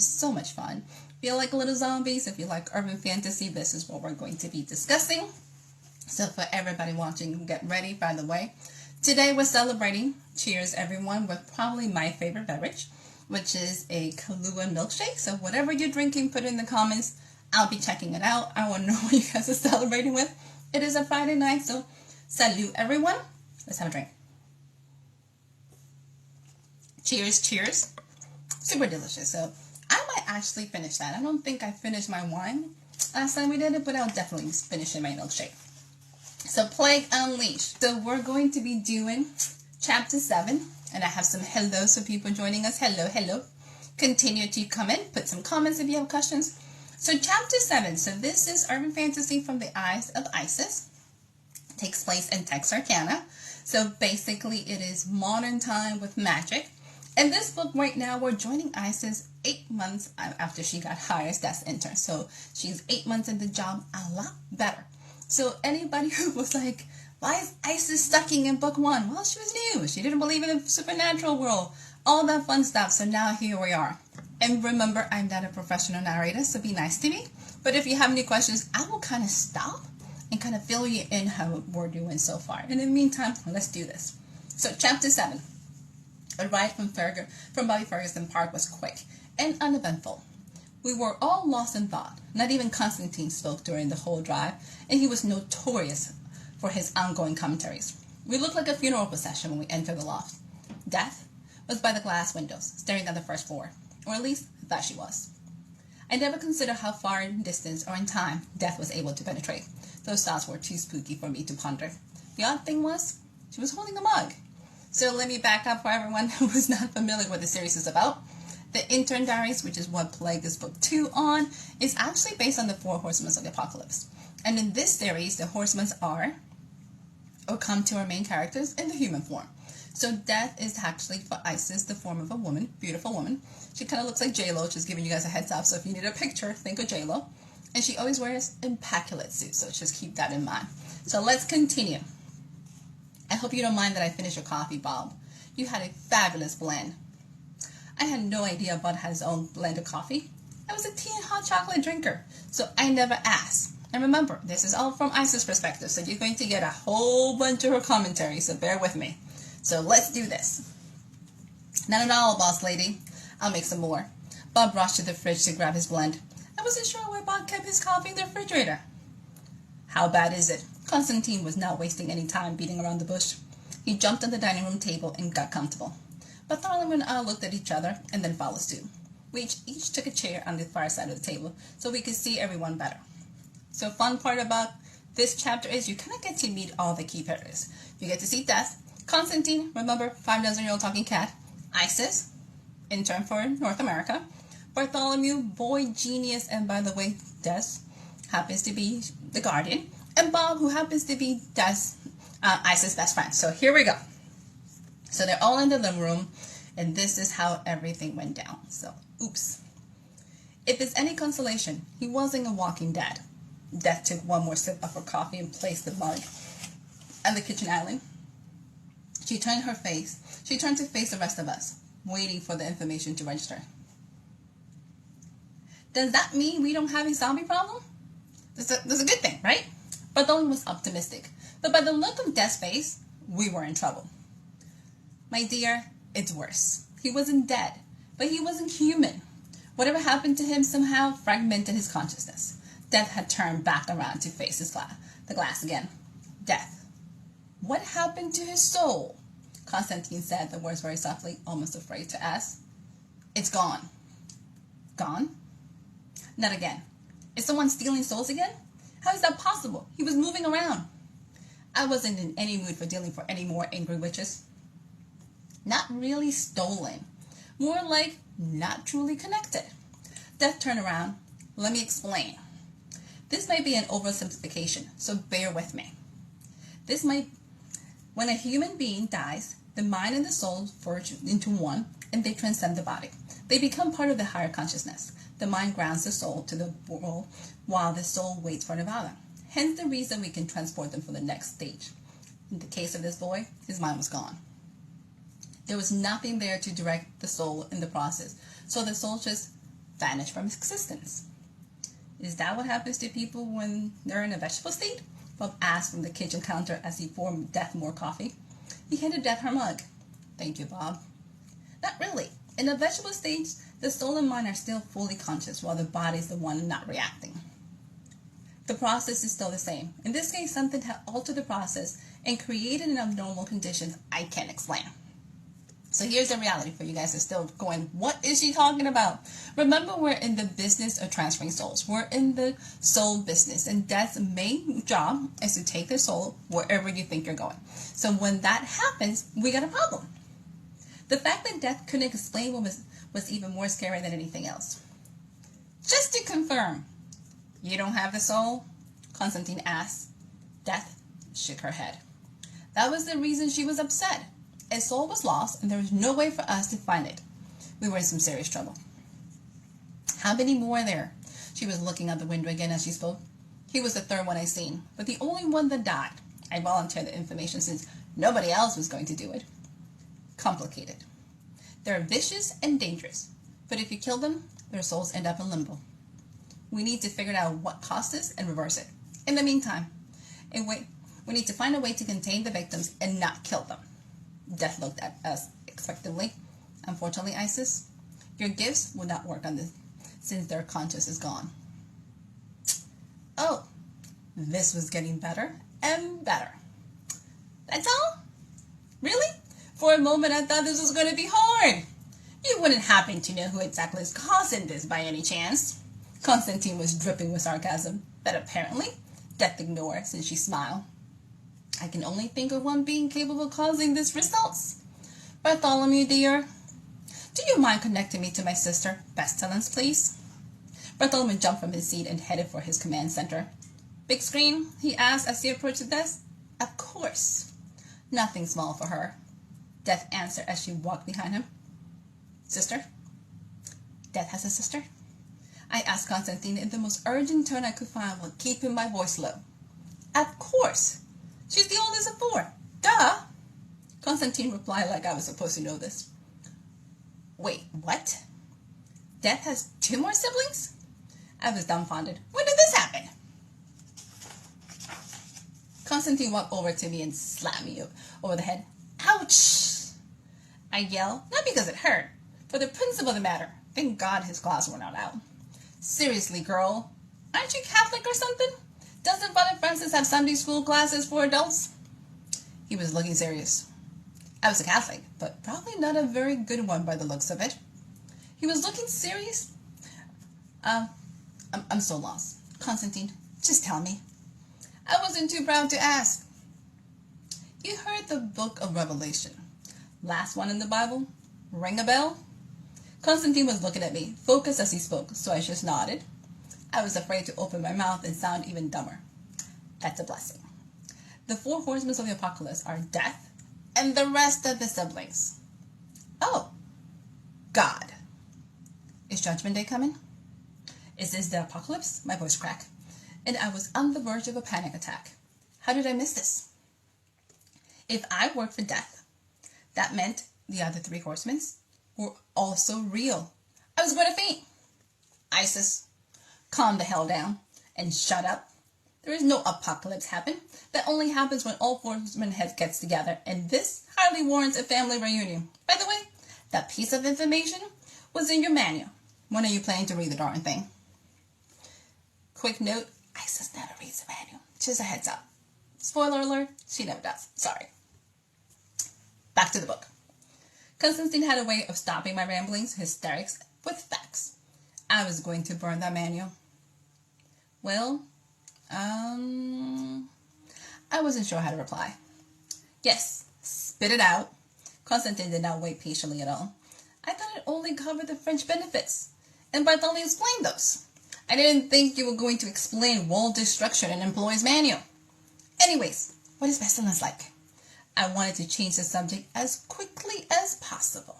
So much fun. Feel like little zombies? If you like urban fantasy, this is what we're going to be discussing. So for everybody watching, get ready, by the way. Today we're celebrating, cheers everyone, with probably my favorite beverage, which is a Kahlua milkshake. So whatever you're drinking, put it in the comments. I'll be checking it out. I want to know what you guys are celebrating with. It is a Friday night, so salute everyone. Let's have a drink. Cheers, cheers. Super delicious. So I might actually finish that. I don't think I finished my wine last time we did it, but I'll definitely finish in my milkshake. So Plague Unleashed. So we're going to be doing chapter 7, and I have some hellos for people joining us. Hello, hello. Continue to come in. Put some comments if you have questions. So chapter 7. So this is urban fantasy from the eyes of Isis. Takes place in Texarkana. So basically it is modern time with magic. In this book right now, we're joining Isis 8 months after she got hired as desk intern. So she's 8 months in the job, a lot better. So anybody who was like, why is Isis sucking in book 1? Well, she was new. She didn't believe in the supernatural world. All that fun stuff. So now here we are. And remember, I'm not a professional narrator, so be nice to me. But if you have any questions, I will kind of stop and kind of fill you in how we're doing so far. And in the meantime, let's do this. So chapter 7. A ride from Bobby Ferguson Park was quick and uneventful. We were all lost in thought. Not even Constantine spoke during the whole drive, and he was notorious for his ongoing commentaries. We looked like a funeral procession when we entered the loft. Death was by the glass windows, staring at the first floor, or at least I thought she was. I never considered how far in distance or in time Death was able to penetrate. Those thoughts were too spooky for me to ponder. The odd thing was, she was holding a mug. So let me back up for everyone who is not familiar with what the series is about. The Intern Diaries, which is what Plague is book 2 on, is actually based on the 4 horsemen of the apocalypse. And in this series, the horsemen are, or come to our main characters in the human form. So Death is actually for Isis the form of a woman, beautiful woman. She kind of looks like J-Lo, just giving you guys a heads up. So if you need a picture, think of J-Lo. And she always wears immaculate suits, so just keep that in mind. So let's continue. I hope you don't mind that I finished your coffee, Bob. You had a fabulous blend. I had no idea Bud had his own blend of coffee. I was a tea and hot chocolate drinker, so I never asked. And remember, this is all from Isis' perspective, so you're going to get a whole bunch of her commentary, so bear with me. So let's do this. Not at all, boss lady. I'll make some more. Bob rushed to the fridge to grab his blend. I wasn't sure where Bob kept his coffee in the refrigerator. How bad is it? Constantine was not wasting any time beating around the bush. He jumped on the dining room table and got comfortable. Bartholomew and I looked at each other and then followed suit. We each took a chair on the far side of the table so we could see everyone better. So fun part about this chapter is you kind of get to meet all the key characters. You get to see Death, Constantine, remember, 5-dozen-year-old talking cat, Isis, intern for North America, Bartholomew, boy genius, and by the way, Death happens to be the guardian, and Bob, who happens to be Isis' best friend. So here we go. So they're all in the living room, and this is how everything went down. So, oops. If it's any consolation, he wasn't a walking dead. Death took one more sip of her coffee and placed the mug on the kitchen island. She turned to face the rest of us, waiting for the information to register. Does that mean we don't have a zombie problem? That's a good thing, right? Bartholomew was optimistic, but by the look of Death's face, we were in trouble. My dear, it's worse. He wasn't dead, but he wasn't human. Whatever happened to him somehow fragmented his consciousness. Death had turned back around to face the glass again. Death. What happened to his soul? Constantine said the words very softly, almost afraid to ask. It's gone. Gone? Not again. Is someone stealing souls again? How is that possible? He was moving around. I wasn't in any mood for dealing for any more angry witches. Not really stolen. More like not truly connected. Death turned around. Let me explain. This might be an oversimplification, so bear with me. When a human being dies, the mind and the soul merge into one, and they transcend the body. They become part of the higher consciousness. The mind grounds the soul to the world, while the soul waits for Nirvana. Hence the reason we can transport them for the next stage. In the case of this boy, his mind was gone. There was nothing there to direct the soul in the process, so the soul just vanish from existence. Is that what happens to people when they're in a vegetable state? Bob asked from the kitchen counter as he poured Death more coffee. He handed Death her mug. Thank you, Bob. Not really. In the vegetable stage, the soul and mind are still fully conscious while the body is the one not reacting. The process is still the same. In this case, something had altered the process and created an abnormal condition I can't explain. So here's the reality for you guys that's still going, what is she talking about? Remember, we're in the business of transferring souls. We're in the soul business, and Death's main job is to take the soul wherever you think you're going. So when that happens, we got a problem. The fact that Death couldn't explain what was even more scary than anything else. Just to confirm, you don't have the soul? Constantine asked. Death shook her head. That was the reason she was upset. A soul was lost, and there was no way for us to find it. We were in some serious trouble. How many more are there? She was looking out the window again as she spoke. He was the third one I seen, but the only one that died. I volunteered the information since nobody else was going to do it. Complicated. They're vicious and dangerous, but if you kill them, their souls end up in limbo. We need to figure out what caused this and reverse it. In the meantime, we need to find a way to contain the victims and not kill them. Death looked at us expectantly. Unfortunately, Isis, your gifts will not work on this since their conscience is gone. Oh, this was getting better and better. That's all? Really? For a moment, I thought this was going to be hard. You wouldn't happen to know who exactly is causing this by any chance? Constantine was dripping with sarcasm, but apparently Death ignored since she smiled. I can only think of one being capable of causing these results. Bartholomew, dear, do you mind connecting me to my sister, Pestilence, please? Bartholomew jumped from his seat and headed for his command center. Big screen? He asked as he approached the desk. Of course. Nothing small for her. Death answered as she walked behind him. Sister? Death has a sister? I asked Constantine in the most urgent tone I could find while keeping my voice low. Of course. She's the oldest of 4. Duh! Constantine replied like I was supposed to know this. Wait, what? Death has 2 more siblings? I was dumbfounded. When did this happen? Constantine walked over to me and slapped me over the head. Ouch! I yelled, not because it hurt, for the principle of the matter. Thank God his claws were not out. Seriously, girl, aren't you Catholic or something? Doesn't Father Francis have Sunday school classes for adults? He was looking serious. I was a Catholic, but probably not a very good one by the looks of it. He was looking serious. I'm so lost. Constantine, just tell me. I wasn't too proud to ask. You heard the book of Revelation. Last one in the Bible? Ring a bell? Constantine was looking at me, focused as he spoke, so I just nodded. I was afraid to open my mouth and sound even dumber. That's a blessing. The 4 horsemen of the apocalypse are Death and the rest of the siblings. Oh, God. Is Judgment Day coming? Is this the apocalypse? My voice cracked, and I was on the verge of a panic attack. How did I miss this? If I worked for Death, that meant the other 3 horsemen were also real. I was going to faint. Isis, calm the hell down and shut up. There is no apocalypse happen. That only happens when all 4 horsemen gets together, and this hardly warrants a family reunion. By the way, that piece of information was in your manual. When are you planning to read the darn thing? Quick note, Isis never reads the manual. Just a heads up. Spoiler alert, she never does. Sorry. Back to the book. Constantine had a way of stopping my ramblings, hysterics, with facts. I was going to burn that manual. Well, I wasn't sure how to reply. Yes, spit it out. Constantine did not wait patiently at all. I thought it only covered the French benefits, and Bartholomew explained those. I didn't think you were going to explain world destruction and employees manual. Anyways, what is Pestilence like? I wanted to change the subject as quickly as possible.